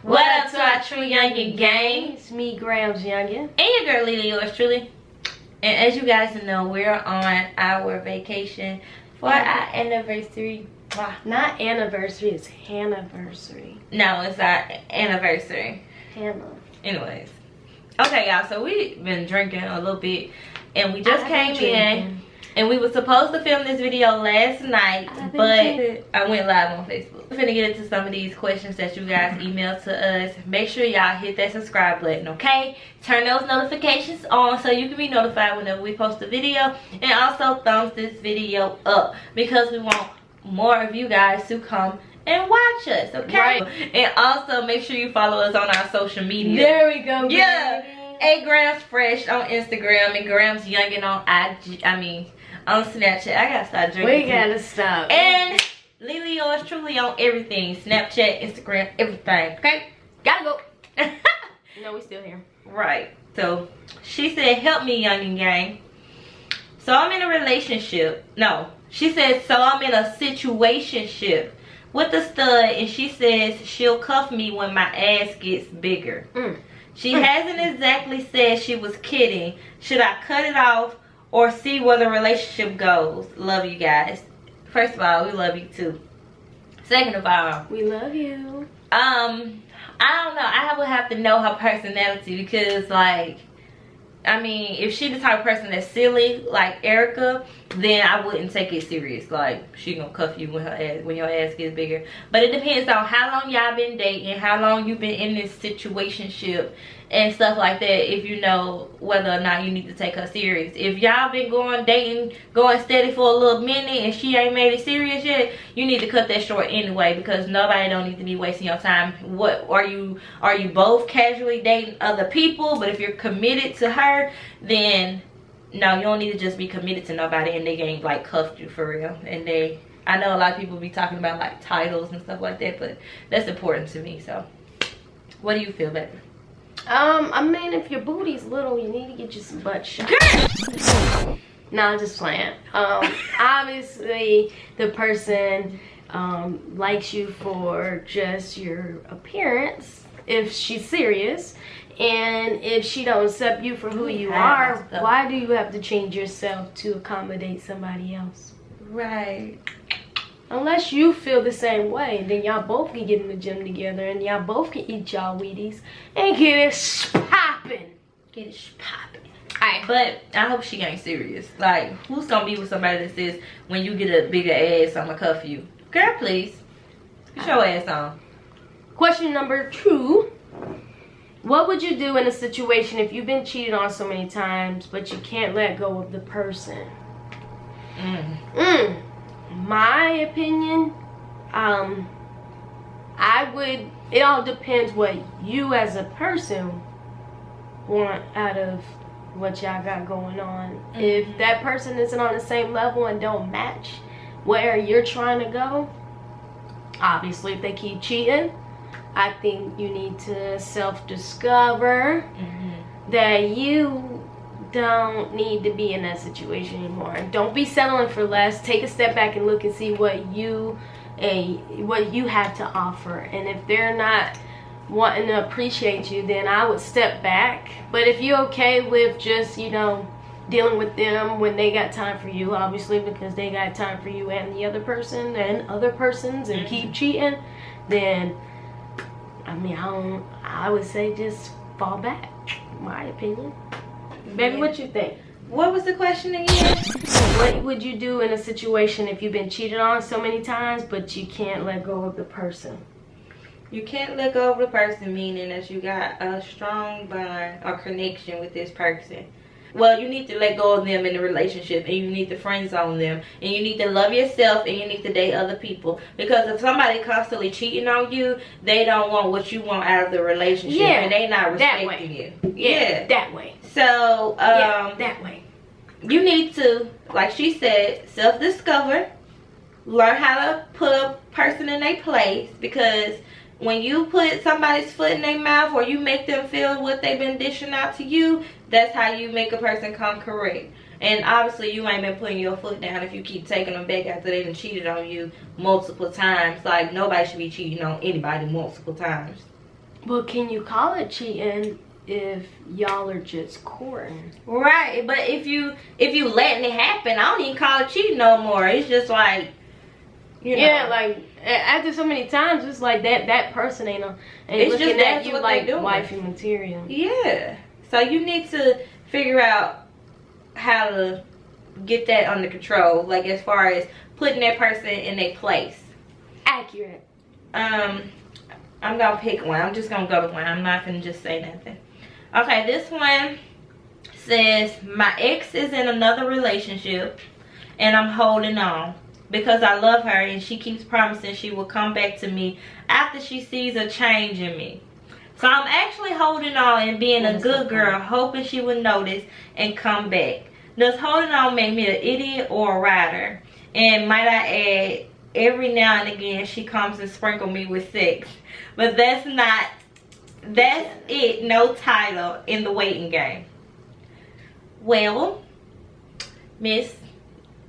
What up to our true youngin gang? It's me, Gramz youngin. And your girl LeeLee, yours truly. And as you guys know, we're on our vacation for our anniversary. Not anniversary, it's Hanniversary. No, it's our anniversary. Hannah. Anyways. Okay, y'all, so we've been drinking a little bit. And we just came in. And we were supposed to film this video last night, but I went live on Facebook. We're gonna get into some of these questions that you guys emailed to us. Make sure y'all hit that subscribe button, okay? Turn those notifications on so you can be notified whenever we post a video. And also thumbs this video up because we want more of you guys to come and watch us, okay? Right. And also make sure you follow us on our social media. There we go. Yeah. Gramz Fresh on Instagram and Gramz Youngin on IG. On Snapchat. I gotta start drinking. We gotta stop. And LeeLeeurstrulee on everything. Snapchat, Instagram, everything. Okay? Gotta go. No, we still here. Right. So, she said, help me, youngin gang. So, I'm in a relationship. No. She said, so I'm in a situationship with a stud. And she says she'll cuff me when my ass gets bigger. She hasn't exactly said she was kidding. Should I cut it off or see where the relationship goes? Love you guys. First of all, we love you too. Second of all, we love you. I don't know. I would have to know her personality because, like, if she the type of person that's silly, like Erica, then I wouldn't take it serious. Like, she gonna cuff you when your ass gets bigger. But it depends on how long y'all been dating, how long you been in this situationship and stuff like that, if you know whether or not you need to take her serious. If y'all been dating, going steady for a little minute and she ain't made it serious yet, you need to cut that short anyway, because nobody don't need to be wasting your time. What are you both casually dating other people? But if you're committed to her, then no, you don't need to just be committed to nobody and they ain't like cuffed you for real. And I know a lot of people be talking about like titles and stuff like that, but that's important to me. So what do you feel, baby? If your booty's little, you need to get you some butt shots. No, I'm just playing. Obviously, the person likes you for just your appearance, if she's serious. And if she don't accept you for who you are, why do you have to change yourself to accommodate somebody else? Right. Unless you feel the same way, then y'all both can get in the gym together and y'all both can eat y'all Wheaties and get it popping. Get it popping. Alright, but I hope she ain't serious. Like, who's gonna be with somebody that says, when you get a bigger ass, I'm gonna cuff you? Girl, please. Get your ass on. Question number 2. What would you do in a situation if you've been cheated on so many times, but you can't let go of the person? My opinion, it all depends what you as a person want out of what y'all got going on. If that person isn't on the same level and don't match where you're trying to go, obviously if they keep cheating, I think you need to self-discover that you don't need to be in that situation anymore. Don't be settling for less. Take a step back and look and see what you have to offer. And if they're not wanting to appreciate you, then I would step back. But if you're okay with just, dealing with them when they got time for you, obviously, because they got time for you and the other person and other persons and keep cheating, then I would say just fall back, in my opinion. Baby, what you think? What was the question again? What would you do in a situation if you've been cheated on so many times, but you can't let go of the person? You can't let go of the person, meaning that you got a strong bond or connection with this person. well, you need to let go of them in the relationship, and you need to friend zone them, and you need to love yourself, and you need to date other people. Because if somebody constantly cheating on you, they don't want what you want out of the relationship, and they not respecting you. Yeah, that way. So that way. You need to, like she said, self-discover, learn how to put a person in their place, because when you put somebody's foot in their mouth, or you make them feel what they've been dishing out to you, that's how you make a person come correct. And obviously you ain't been putting your foot down if you keep taking them back after they done cheated on you multiple times. Like, nobody should be cheating on anybody multiple times. Well, can you call it cheating if y'all are just courting? Right, but if you letting it happen, I don't even call it cheating no more. It's just like, you know. Yeah, like after so many times, it's like that person ain't looking at you like wifey material. Yeah. So you need to figure out how to get that under control, like as far as putting that person in their place. Accurate. I'm gonna pick one. I'm just gonna go to one. I'm not gonna just say nothing. Okay, this one says, my ex is in another relationship and I'm holding on because I love her and she keeps promising she will come back to me after she sees a change in me. So I'm actually holding on and being a good girl, hoping she would notice and come back. Does holding on make me an idiot or a rider? And might I add, every now and again she comes and sprinkle me with sex. But that's it, no title in the waiting game. Well, Miss,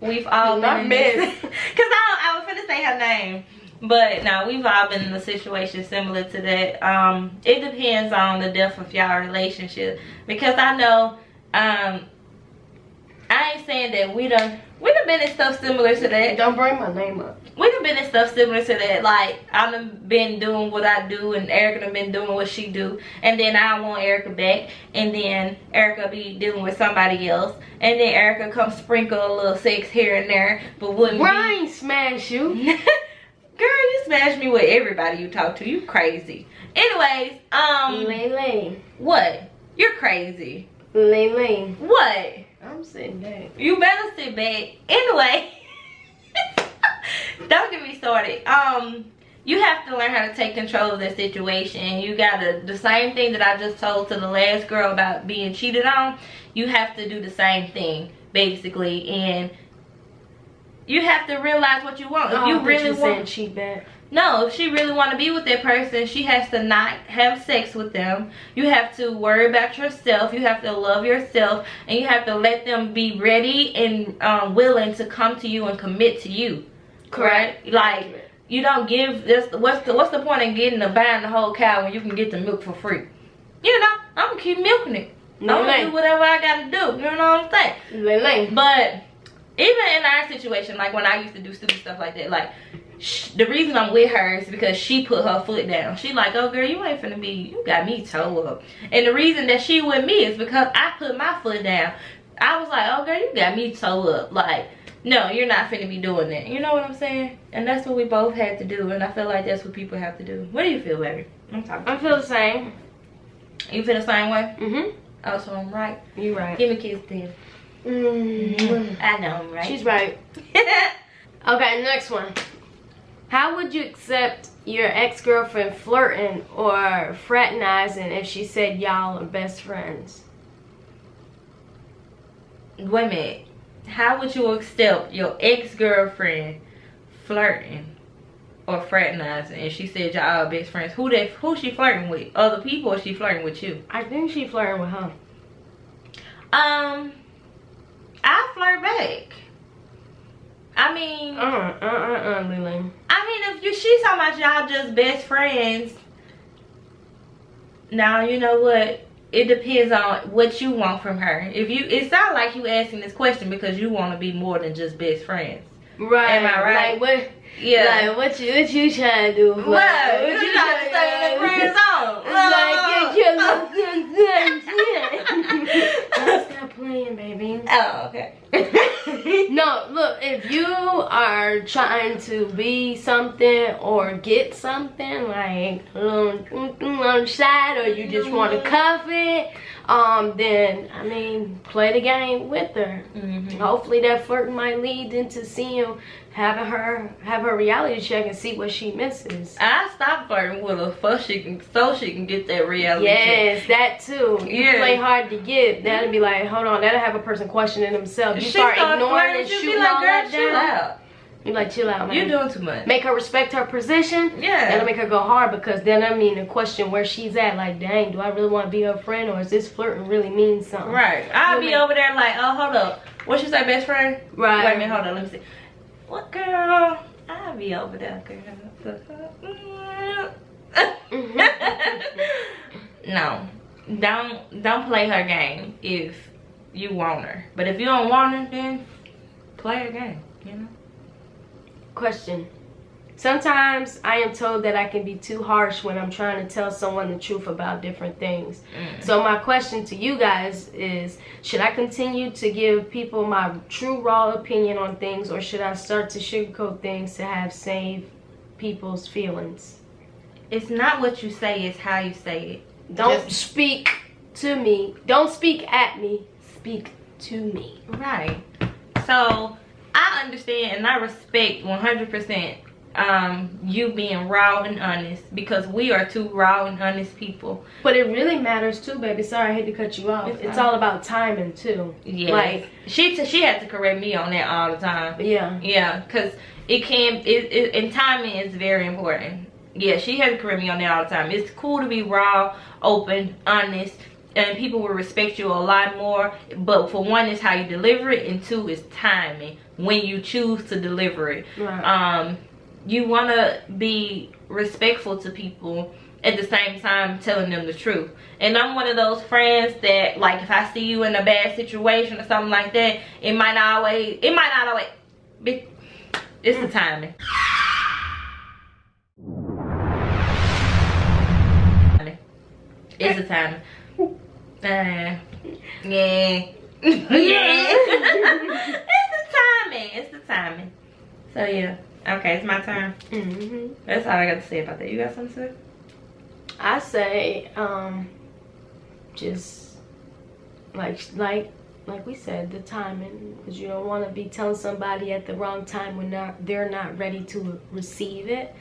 we've all been in this. Because I was finna say her name. But no, we've all been in a situation similar to that. It depends on the depth of y'all relationship. Because I know, I ain't saying that we done been in stuff similar to that. Don't bring my name up. We done been in stuff similar to that. Like, I done been doing what I do and Erica done been doing what she do. And then I want Erica back. And then Erica be dealing with somebody else. And then Erica come sprinkle a little sex here and there. But wouldn't I ain't smash you. Girl, you smash me with everybody you talk to. You crazy. Anyways, LeeLee. What? You're crazy. LeeLee. What? I'm sitting back. You better sit back. Anyway. Don't get me started. You have to learn how to take control of that situation. You gotta, the same thing that I just told to the last girl about being cheated on, you have to do the same thing, basically. And you have to realize what you want. If you really want, cheat back. No, if she really want to be with that person, she has to not have sex with them. You have to worry about yourself. You have to love yourself, and you have to let them be ready and willing to come to you and commit to you. Correct? Right? Like, you don't give this. What's the point in buying the whole cow when you can get the milk for free? You know, I'm gonna keep milking it. I'm gonna do whatever I gotta do. You know what I'm saying? But even in our situation, like when I used to do stupid stuff like that, like the reason I'm with her is because she put her foot down. She like, oh girl, you ain't finna be, you got me toe up. And the reason that she with me is because I put my foot down. I was like, oh girl, you got me toe up. Like, no, you're not finna be doing that. You know what I'm saying? And that's what we both had to do. And I feel like that's what people have to do. What do you feel, baby? I feel the same. You feel the same way? Mm-hmm. Oh, so I'm right. You right. Give me a kiss then. I know I'm right. She's right. Okay, next one. How would you accept your ex-girlfriend flirting or fraternizing if she said y'all are best friends? Wait a minute. How would you accept your ex-girlfriend flirting or fraternizing if she said y'all are best friends? Who she flirting with? Other people, or she flirting with you? I think she flirting with her. I flirt back. I mean, LeeLee. I mean, if she's talking about y'all just best friends, now you know what? It depends on what you want from her. It sounds like you asking this question because you want to be more than just best friends. Right. Am I right? Like what? Yeah. Like what you trying to do? What? What you trying to say in the friend zone? Like, stop playing, baby. Oh, okay. No, look, if you are trying to be something or get something, like on the side, or you just want to cuff it, then, I mean, play the game with her. Hopefully that flirting might lead into seeing, having her have her reality check and see what she misses. I stopped flirting with her so she can get that reality check. Yes, that too. You play hard to get. That'll be like, hold on, that'll have a person questioning themselves. You start ignoring and shooting all that down. You like, chill out, man. You're doing too much. Make her respect her position. Yeah. That'll make her go hard, because then I mean to question where she's at. Like, dang, do I really want to be her friend, or is this flirting really mean something? Right. I'll be over there like, oh, hold up. What you say, best friend? Right. Wait a minute, hold on. Let me see. What, girl? I'll be over there, girl. No. Don't play her game if you want her. But if you don't want her, then play her game, you know? Question. Sometimes I am told that I can be too harsh when I'm trying to tell someone the truth about different things. So my question to you guys is, should I continue to give people my true raw opinion on things, or should I start to sugarcoat things to have saved people's feelings? It's not what you say, it's how you say it. Don't speak to me. Don't speak at me. Speak to me. Right. So I understand and I respect 100% you being raw and honest, because we are two raw and honest people. But it really matters too, baby. Sorry, I hate to cut you off. It's all about timing too. Yeah. Like, she had to correct me on that all the time. Yeah. Yeah, because and timing is very important. Yeah, she had to correct me on that all the time. It's cool to be raw, open, honest, and people will respect you a lot more. But for one, it's how you deliver it, and two, is timing when you choose to deliver it. Right. You want to be respectful to people at the same time telling them the truth. And I'm one of those friends that, like, if I see you in a bad situation or something like that, it might not always be, it's the timing. It's the timing. Yeah. Yeah. It's the timing. So yeah. Okay, it's my turn. That's all I got to say about that. You got something to say? I say, just like we said, the timing, because you don't want to be telling somebody at the wrong time when they're not ready to receive it.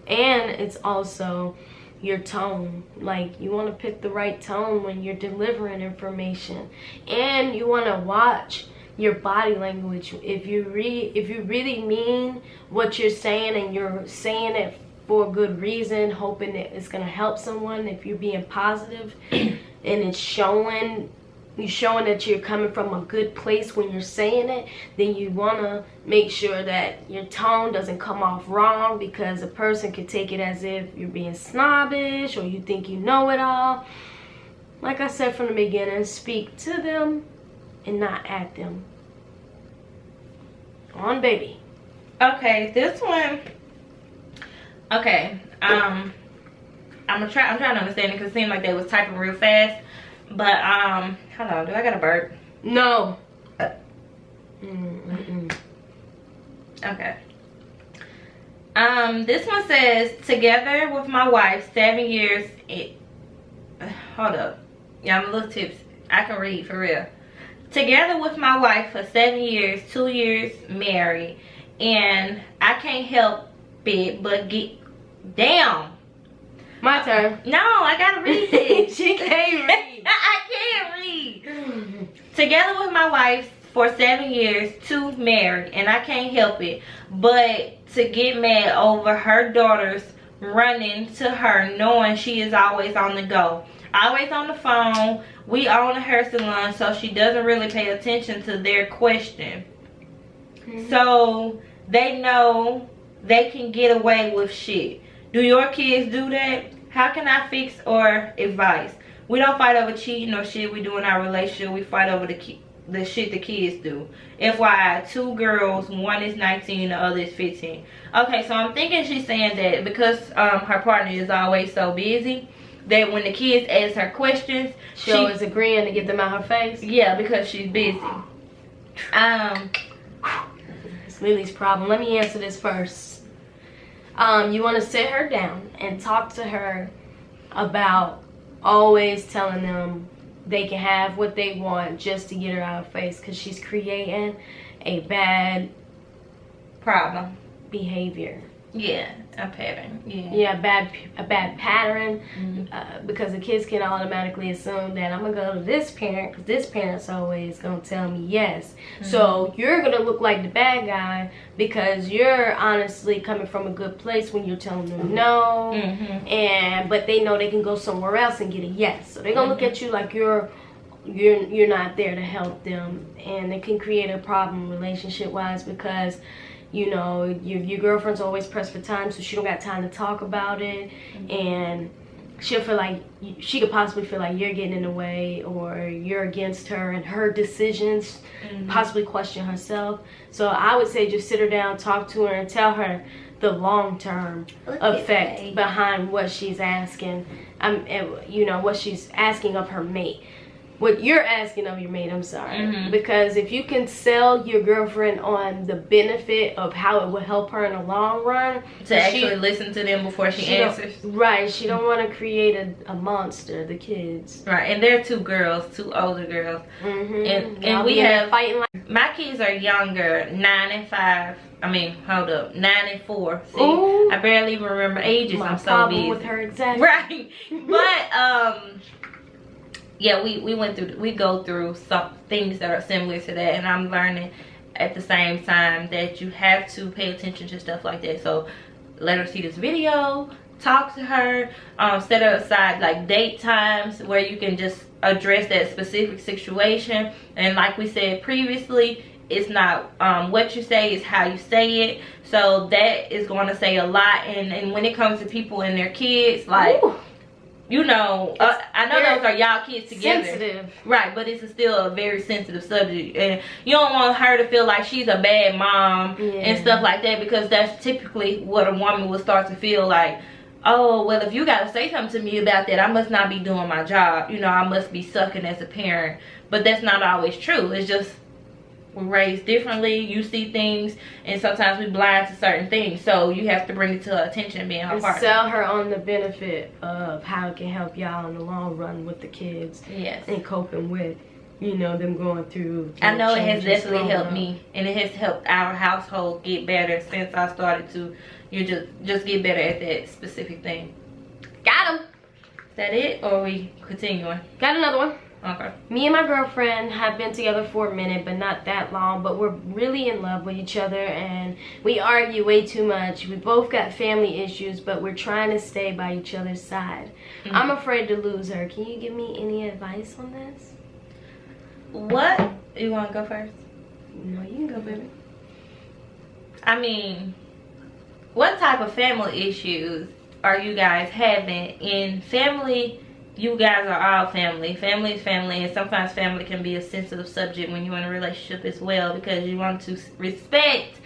And it's also your tone. Like, you want to pick the right tone when you're delivering information, and you want to watch your body language. If you really mean what you're saying, and you're saying it for a good reason, hoping that it's gonna help someone, if you're being positive and it's showing that you're coming from a good place when you're saying it, then you want to make sure that your tone doesn't come off wrong, because a person could take it as if you're being snobbish or you think you know it all. Like I said from the beginning, speak to them and not at them. On, baby. Okay, this one. Okay, I'm trying to understand it, because it seemed like they was typing real fast. But hold on, do I got a burp? No. Okay. This one says, together with my wife 7 years. Hold up. Yeah, I'm a little tipsy. I can read for real. Together with my wife for 7 years, 2 years married, and I can't help it but get down. My turn. No, I gotta read it. She can't read. I can't read. Together with my wife for 7 years, 2 married, and I can't help it but to get mad over her daughters running to her, knowing she is always on the go, always on the phone. We own a hair salon, so she doesn't really pay attention to their question. So they know they can get away with shit. Do your kids do that? How can I fix or advise? We don't fight over cheating or shit we do in our relationship. We fight over the shit the kids do. FYI, 2 girls, one is 19, the other is 15. Okay, so I'm thinking she's saying that because her partner is always so busy, that when the kids ask her questions, she always agreeing to get them out her face. Yeah, because she's busy. It's LeeLee's problem. Let me answer this first. You want to sit her down and talk to her about always telling them they can have what they want just to get her out of face, because she's creating a bad problem behavior. Yeah, a pattern. Yeah, a bad pattern. Because the kids can automatically assume that I'm gonna go to this parent because this parent's always gonna tell me yes. So you're gonna look like the bad guy because you're honestly coming from a good place when you're telling them no. But they know they can go somewhere else and get a yes. So they're gonna look at you like you're not there to help them, and it can create a problem relationship wise, because you know, your girlfriend's always pressed for time, so she don't got time to talk about it, and she'll feel like she could possibly feel like you're getting in the way or you're against her and her decisions, possibly question herself. So I would say just sit her down, talk to her, and tell her the long-term effect behind what she's asking. You know, what she's asking of her mate. What you're asking of your mate, I'm sorry. Because if you can sell your girlfriend on the benefit of how it will help her in the long run. To actually listen to them before she answers. Right, she don't want to create a monster, the kids. Right, and they're two girls, two older girls. And we have, my kids are younger, 9 and 5. I mean, hold up, 9 and 4. See, ooh, I barely even remember ages. I'm so busy. With her, exactly. Right, but yeah, we go through some things that are similar to that, and I'm learning at the same time that you have to pay attention to stuff like that. So let her see this video, talk to her, set her aside like date times where you can just address that specific situation. And like we said previously, it's not what you say, it's how you say it. So that is going to say a lot. And when it comes to people and their kids, like, ooh, you know, I know those are y'all kids together. Sensitive. Right, but it's still a very sensitive subject. And you don't want her to feel like she's a bad mom and stuff like that, because that's typically what a woman will start to feel like. Oh, well, if you got to say something to me about that, I must not be doing my job. You know, I must be sucking as a parent. But that's not always true. It's just we're raised differently. You see things, and sometimes we blind to certain things. So you have to bring it to her attention and being her partner. Sell her on the benefit of how it can help y'all in the long run with the kids. Yes. And coping with, you know, them going through. I know it has definitely helped me, and it has helped our household get better since I started to, just get better at that specific thing. Got him. Is that it, or are we continuing? Got another one. Okay. Me and my girlfriend have been together for a minute, but not that long, but we're really in love with each other, and we argue way too much. We both got family issues, but we're trying to stay by each other's side. I'm afraid to lose her. Can you give me any advice on this? What? You want to go first? No, you can go, baby. I mean, what type of family issues are you guys having? In family, you guys are all family. Family is family, and sometimes family can be a sensitive subject when you're in a relationship as well, because you want to respect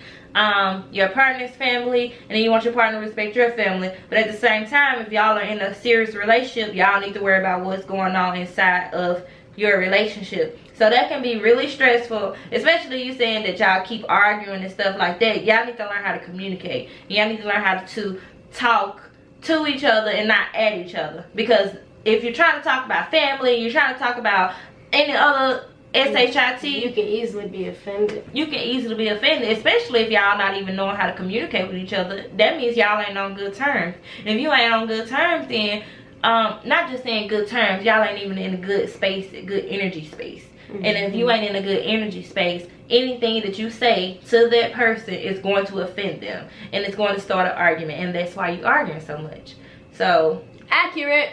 your partner's family, and then you want your partner to respect your family. But at the same time, if y'all are in a serious relationship, y'all need to worry about what's going on inside of your relationship. So that can be really stressful, especially you saying that y'all keep arguing and stuff like that. Y'all need to learn how to communicate. Y'all need to learn how to talk to each other and not at each other, because if you're trying to talk about family, you're trying to talk about any other SHIT, you can easily be offended. You can easily be offended, especially if y'all not even knowing how to communicate with each other. That means y'all ain't on good terms. And if you ain't on good terms, then not just in good terms, y'all ain't even in a good space, a good energy space. And if you ain't in a good energy space, anything that you say to that person is going to offend them, and it's going to start an argument, and that's why you arguing so much. So accurate.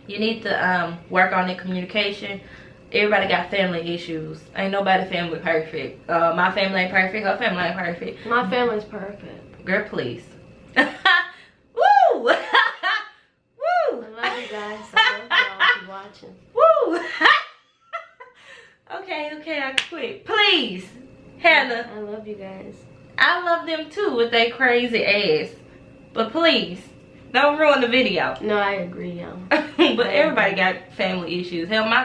You need to work on the communication. Everybody got family issues. Ain't nobody family perfect. My family ain't perfect. Her family ain't perfect. My family's perfect. Girl, please. Woo! Woo! I love you guys. I love y'all. Keep watching. Woo! Okay, I quit. Please, Hannah. I love you guys. I love them too with their crazy ass. But please, don't ruin the video. No, I agree, y'all. But everybody got family issues. Hell, my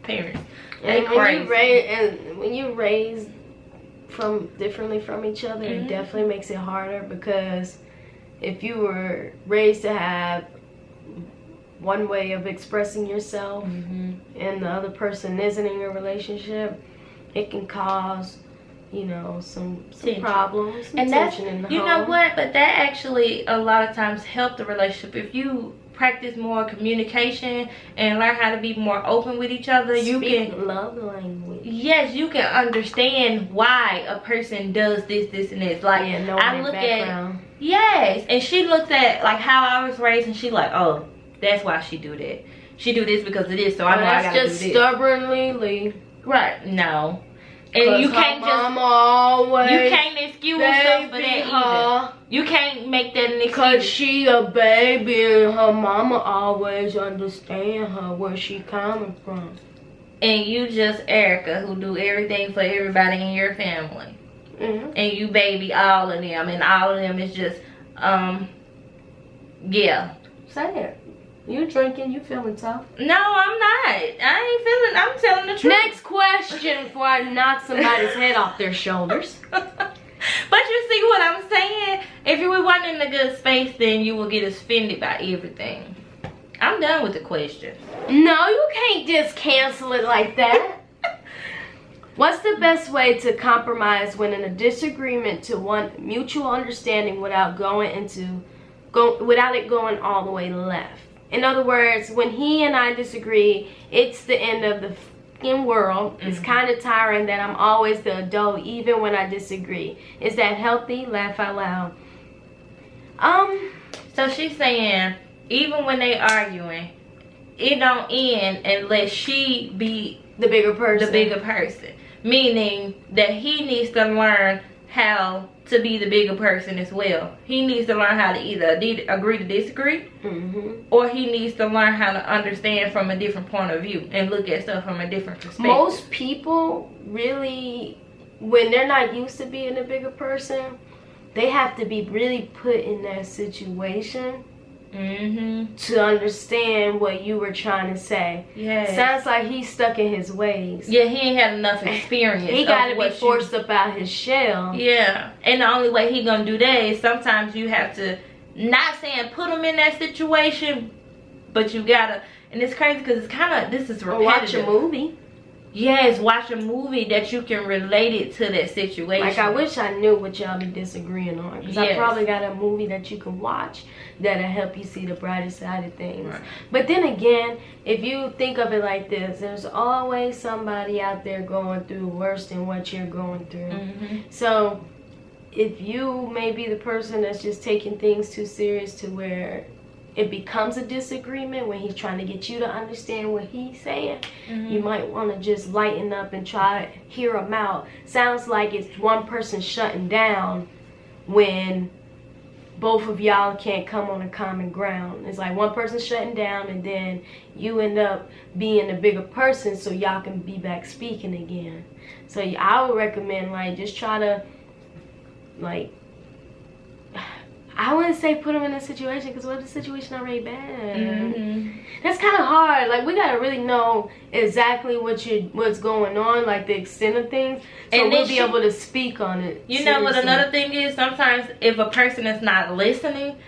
parents, they crazy. When you raise differently from each other, it definitely makes it harder, because if you were raised to have one way of expressing yourself and the other person isn't in your relationship, it can cause, you know, some problems, some and tension in the home. You know what? But that actually a lot of times help the relationship. If you practice more communication and learn how to be more open with each other, you can love language. Yes, you can understand why a person does this and this. Like, I look at, yes, and she looks at like how I was raised, and she like, oh, that's why she do that. She do this because of this, so I know I gotta do this. That's just stubborn LeeLee. Right? No. And you can't you can't excuse stuff for that either. You can't make that an excuse. Cause she a baby and her mama always understand her where she coming from. And you just Erica, who do everything for everybody in your family. And you baby all of them, and all of them is just yeah. Say it. You drinking, you feeling tough? No, I'm not. I ain't feeling, I'm telling the truth. Next question before I knock somebody's head off their shoulders. But you see what I'm saying? If you weren't in a good space, then you will get offended by everything. I'm done with the question. No, you can't just cancel it like that. What's the best way to compromise when in a disagreement to one mutual understanding without it going all the way left? In other words, when he and I disagree, it's the end of the fucking world. It's kind of tiring that I'm always the adult even when I disagree. Is that healthy? Laugh out loud. So she's saying even when they arguing, it don't end unless she be the bigger person. Meaning that he needs to learn how to be the bigger person as well. He needs to learn how to either agree to disagree, or he needs to learn how to understand from a different point of view and look at stuff from a different perspective. Most people really, when they're not used to being a bigger person, they have to be really put in that situation to understand what you were trying to say. Yeah, sounds like he's stuck in his ways. Yeah, he ain't had enough experience. He got to be forced up out his shell. Yeah, and the only way he gonna do that is sometimes you have to, not saying put him in that situation, but you gotta. And it's crazy because it's kind of, this is repetitive. Or watch a movie. Yes, watch a movie that you can relate it to that situation. Like, I wish I knew what y'all be disagreeing on, because I probably got a movie that you can watch that'll help you see the brighter side of things. Right. But then again, if you think of it like this, there's always somebody out there going through worse than what you're going through. So if you may be the person that's just taking things too serious to where it becomes a disagreement when he's trying to get you to understand what he's saying, you might want to just lighten up and try to hear him out. Sounds like it's one person shutting down when both of y'all can't come on a common ground. It's like one person shutting down, and then you end up being the bigger person so y'all can be back speaking again. So I would recommend, like, just try to, like, I wouldn't say put them in a situation, because what if the situation already bad? That's kind of hard. Like, we gotta really know exactly what's going on, like the extent of things, so we'll be able to speak on it. You know what another thing is? Sometimes if a person is not listening,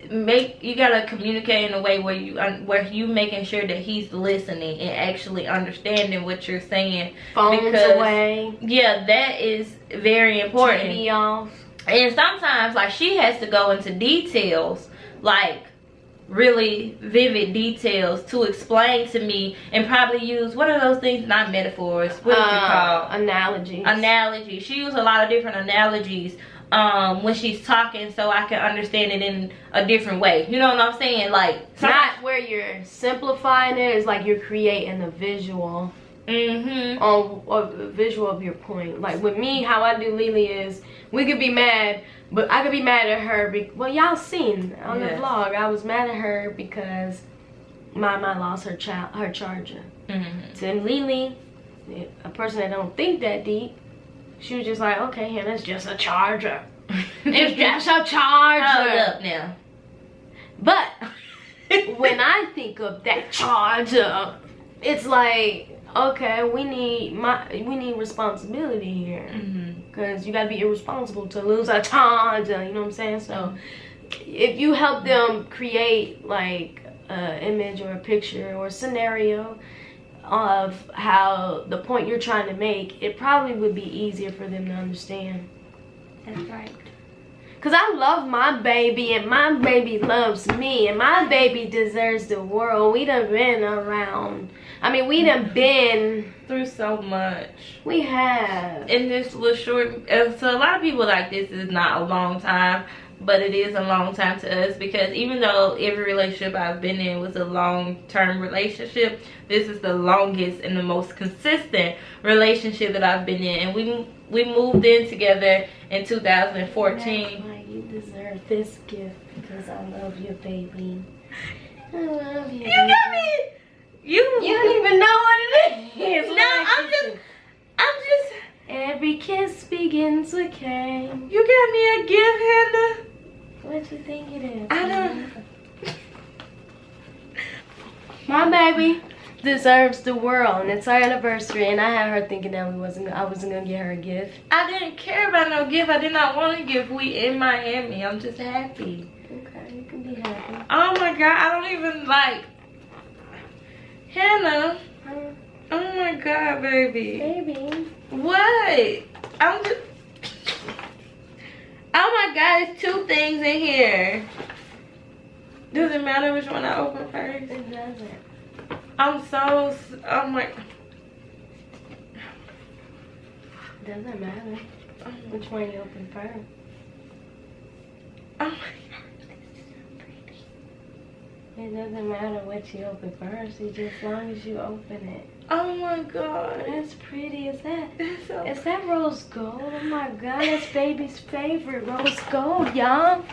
you gotta communicate in a way where you making sure that he's listening and actually understanding what you're saying. Phones away. Yeah, that is very important. TV off. And sometimes, like, she has to go into details, like really vivid details, to explain to me, and probably use, what are those things, not metaphors, what is it called? Analogies. She uses a lot of different analogies when she's talking, so I can understand it in a different way. You know what I'm saying? Like, not where you're simplifying it, it's like you're creating a visual. On a visual of your point. Like with me, how I do LeeLee is, we could be mad, but I could be mad at her. Well, y'all seen on the vlog, I was mad at her because my mom lost her charger. So in LeeLee, a person that don't think that deep, she was just like, okay, Hannah, it's just a charger. It's just a charger. Hold up now. But when I think of that charger, it's like, okay, we need responsibility here, because you gotta be irresponsible to lose a ton. You know what I'm saying? So if you help them create like an image or a picture or a scenario of how the point you're trying to make, it probably would be easier for them to understand. That's right. Because I love my baby, and my baby loves me, and my baby deserves the world. We done been around. I mean, we done been through so much. We have. In this little short, so a lot of people like this is not a long time, but it is a long time to us, because even though every relationship I've been in was a long-term relationship, this is the longest and the most consistent relationship that I've been in. And we moved in together in 2014. That's why you deserve this gift, because I love you, baby. I love you. You got me. You don't even know what it is. No, I'm just. Every kiss begins with K. You got me a gift, Hannah. What you think it is? I don't. My baby deserves the world, and it's our anniversary, and I had her thinking that I wasn't gonna get her a gift. I didn't care about no gift. I did not want a gift. We in Miami. I'm just happy. Okay, you can be happy. Oh my God, I don't even like Hannah. Oh my God, baby. Baby. What? I'm just. Oh my God, it's two things in here. Does it matter which one I open first? It doesn't. I'm so. Oh my. Doesn't matter which one you open first. Oh my God, this is so pretty. It doesn't matter what you open first. It's just as long as you open it. Oh my God. That's pretty. Is that? So Is that rose gold? Oh my God, that's baby's favorite rose gold, y'all.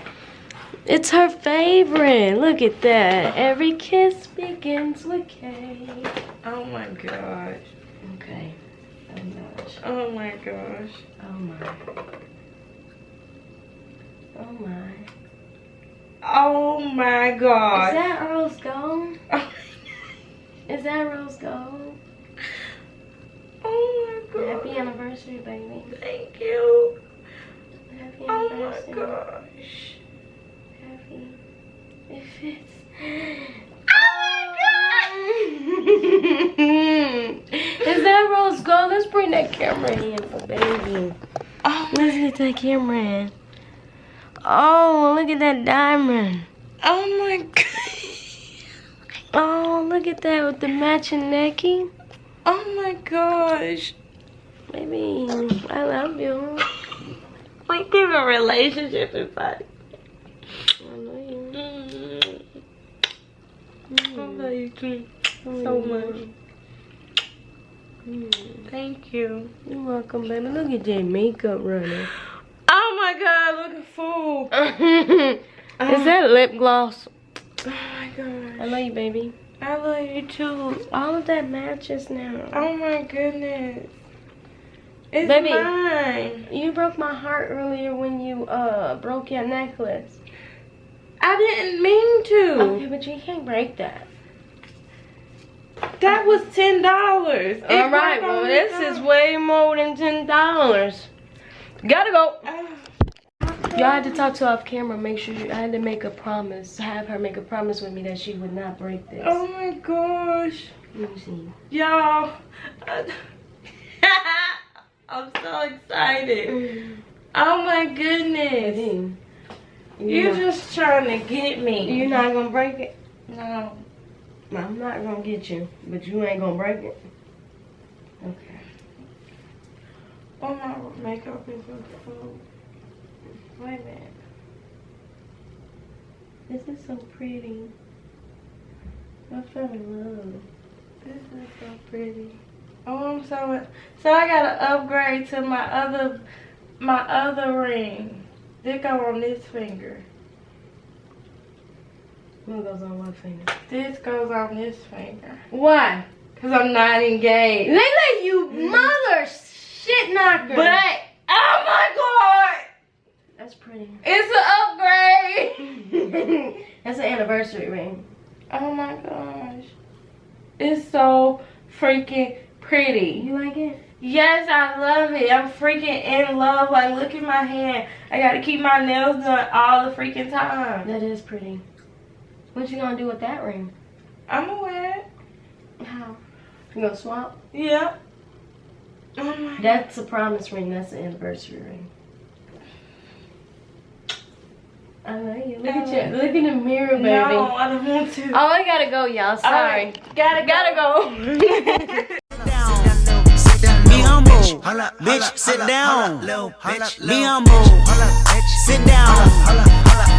It's her favorite. Look at that. Every kiss begins with K. Oh my gosh. Okay. Oh gosh. Oh my gosh. Oh my. Oh my. Oh my God. Is that rose gold? Is that rose gold? Oh my God. Happy anniversary, baby. Thank you. Happy Oh anniversary. my gosh. Happy. It fits. Oh my God. Is that rose gold? Let's bring that camera in for baby. Oh, Let's get that camera in. Oh, look at that diamond. oh my God. Oh, look at that with the matching necky. Oh my gosh. Baby, I love you. We give a relationship inside. I know you. I love you too so much. Thank you. You're welcome, baby. Look at that makeup running. Oh my God, look at fool. Is that lip gloss? Oh my gosh. I love you, baby. I love you too. All of that matches now. Oh my goodness. It's Baby, mine. you broke my heart earlier when you broke your necklace. I didn't mean to. Okay, but you can't break that. That was $10. All right, well this is way more than $10. Gotta go. Y'all had to talk to her off camera. Make sure I had to make a promise. Have her make a promise with me that she would not break this. Oh my gosh. Let me see. Y'all. I'm so excited. Oh my goodness. You're just trying to get me. You're not gonna break it? No. I'm not gonna get you, but you ain't gonna break it. Okay. Oh my makeup is so full. Wait a minute. This is so pretty. I fell in love. This is so pretty. Oh, I'm so I gotta upgrade to my other ring. This go on this finger. What goes on what finger? This goes on this finger. Why? Cause I'm not engaged. LeeLee, you mother shit knocker. But oh my God, that's pretty. it's an upgrade. That's an anniversary ring. Oh my gosh, it's so freaking pretty. You like it? Yes, I love it. I'm freaking in love. Like, look at my hand. I gotta keep my nails done all the freaking time. That is pretty. What you gonna do with that ring? I'm gonna wear it. How? You gonna swap? Yeah. Oh my. That's a promise ring. That's an anniversary ring. I love you. Look at you. Look in the mirror, baby. No, I don't want to. Oh, I gotta go, y'all. Sorry. Right, gotta go. Be humble, bitch, sit down. Be humble, sit down.